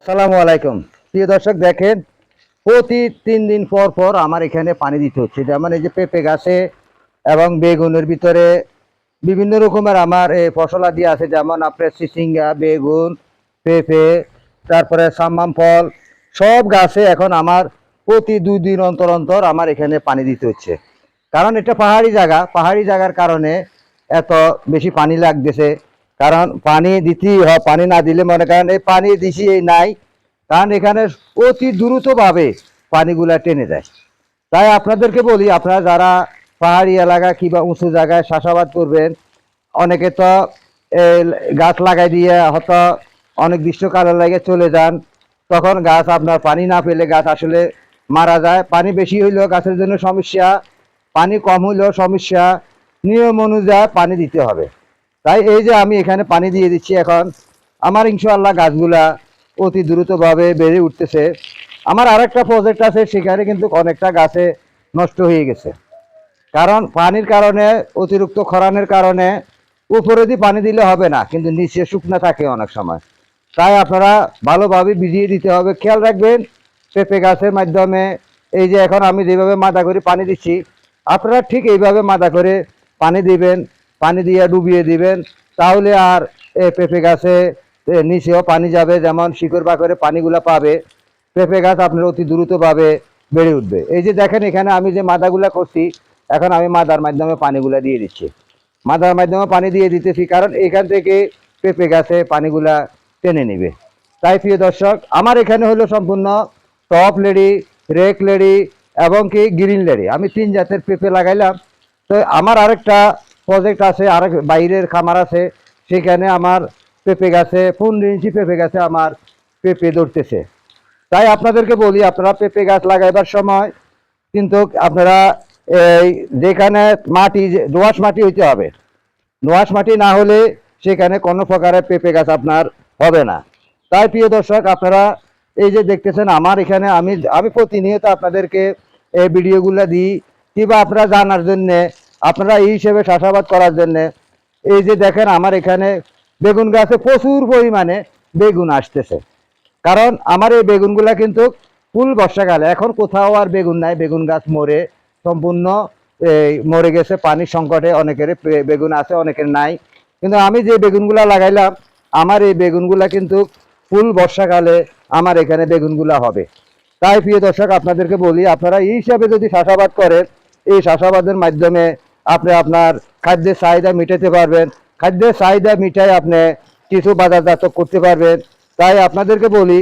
আসসালামু আলাইকুম। প্রিয় দর্শক, দেখেন প্রতি 3 দিন পর পর আমার এখানে পানি দিতে হচ্ছে। যেমন এই যে পেঁপে গাছে এবং বেগুনের ভিতরে বিভিন্ন রকমের আমার এই ফসলাদি আছে, যেমন আপনার চিচিঙ্গা, বেগুন, পেঁপে, তারপরে সাম্মাম ফল, সব গাছে এখন আমার প্রতি 2 দিন অন্তর অন্তর আমার এখানে পানি দিতে হচ্ছে। কারণ এটা পাহাড়ি জায়গা, পাহাড়ি জায়গার কারণে এত বেশি পানি লাগতেছে। কারণ পানি দিতেই হয়, পানি না দিলে মনে করেন এই পানি দিছি এই নাই, কারণ এখানে অতি দ্রুতভাবে পানিগুলা টেনে যায়। তাই আপনাদেরকে বলি, আপনারা যারা পাহাড়ি এলাকা কিংবা উঁচু জায়গায় চাষাবাদ করবেন, অনেকে তো গাছ লাগাই দিয়ে হয়তো অনেক গ্রীষ্মকালের লাগে চলে যান, তখন গাছ আপনার পানি না পেলে গাছ আসলে মারা যায়। পানি বেশি হইলেও গাছের জন্য সমস্যা, পানি কম হইলেও সমস্যা, নিয়ম অনুযায়ী পানি দিতে হবে। তাই এই যে আমি এখানে পানি দিয়ে দিচ্ছি, এখন আমার ইনশাআল্লাহ গাছগুলা অতি দ্রুতভাবে বেড়ে উঠতেছে। আমার আরেকটা প্রজেক্ট আছে, সেখানে কিন্তু অনেকটা গাছে নষ্ট হয়ে গেছে। কারণ পানির কারণে, অতিরিক্ত খরানের কারণে উপরে দিয়ে পানি দিলে হবে না, কিন্তু নিচে শুকনো থাকে অনেক সময়। তাই আপনারা ভালোভাবে ভিজিয়ে দিতে হবে। খেয়াল রাখবেন পেঁপে গাছের মাধ্যমে, এই যে এখন আমি যেভাবে মাদা করে পানি দিচ্ছি, আপনারা ঠিক এইভাবে মাদা করে পানি দিবেন, পানি দিয়ে ডুবিয়ে দিবেন। তাহলে আর পেঁপে গাছে নিচেও পানি যাবে, যেমন শিকড় বাকরে পানিগুলো পাবে, পেঁপে গাছ আপনার অতি দ্রুতভাবে বেড়ে উঠবে। এই যে দেখেন এখানে আমি যে মাদাগুলা করছি, এখন আমি মাদার মাধ্যমে পানিগুলা দিয়ে দিচ্ছি। মাদার মাধ্যমে পানি দিয়ে দিতেছি কারণ এখান থেকে পেঁপে গাছে পানিগুলা টেনে নিবে। তাই প্রিয় দর্শক, আমার এখানে হলো সম্পূর্ণ টপ লেডি, রেক লেডি এবং কি গ্রিন লেডি, আমি 3 জাতের পেঁপে লাগাইলাম। তো আমার আরেকটা প্রজেক্ট আছে, আরেক বাইরের খামার আছে, সেখানে আমার পেঁপে গাছে 15 ইঞ্চি পেঁপে গাছে আমার পেঁপে ধরতেছে। তাই আপনাদেরকে বলি, আপনারা পেঁপে গাছ লাগাইবার সময় কিন্তু আপনারা এই যেখানে মাটি, দোআঁশ মাটি হইতে হবে। দোআঁশ মাটি না হলে সেখানে কোনো প্রকারের পেঁপে গাছ আপনার হবে না। তাই প্রিয় দর্শক, আপনারা এই যে দেখতেছেন আমার এখানে আমি আমি প্রতিনিয়ত আপনাদেরকে এই ভিডিওগুলো দিই, কিংবা আপনারা জানার জন্যে, আপনারা এই হিসেবে চাষাবাদ করার জন্যে। এই যে দেখেন আমার এখানে বেগুন গাছে প্রচুর পরিমাণে বেগুন আসতেছে। কারণ আমার এই বেগুনগুলা কিন্তু ফুল বর্ষাকালে, এখন কোথাও আর বেগুন নাই, বেগুন গাছ মরে সম্পূর্ণ মরে গেছে। পানির সংকটে অনেকের বেগুন আছে, অনেকের নাই। কিন্তু আমি যে বেগুনগুলা লাগাইলাম, আমার এই বেগুনগুলা কিন্তু ফুল বর্ষাকালে আমার এখানে বেগুনগুলা হবে। তাই প্রিয় দর্শক, আপনাদেরকে বলি, আপনারা এই হিসাবে যদি চাষাবাদ করেন, এই চাষাবাদের মাধ্যমে আপনি আপনার খাদ্যের চাহিদা মিটাতে পারবেন। খাদ্যের চাহিদা মিটাই আপনি কিছু বাজারজাত করতে পারবেন। তাই আপনাদেরকে বলি,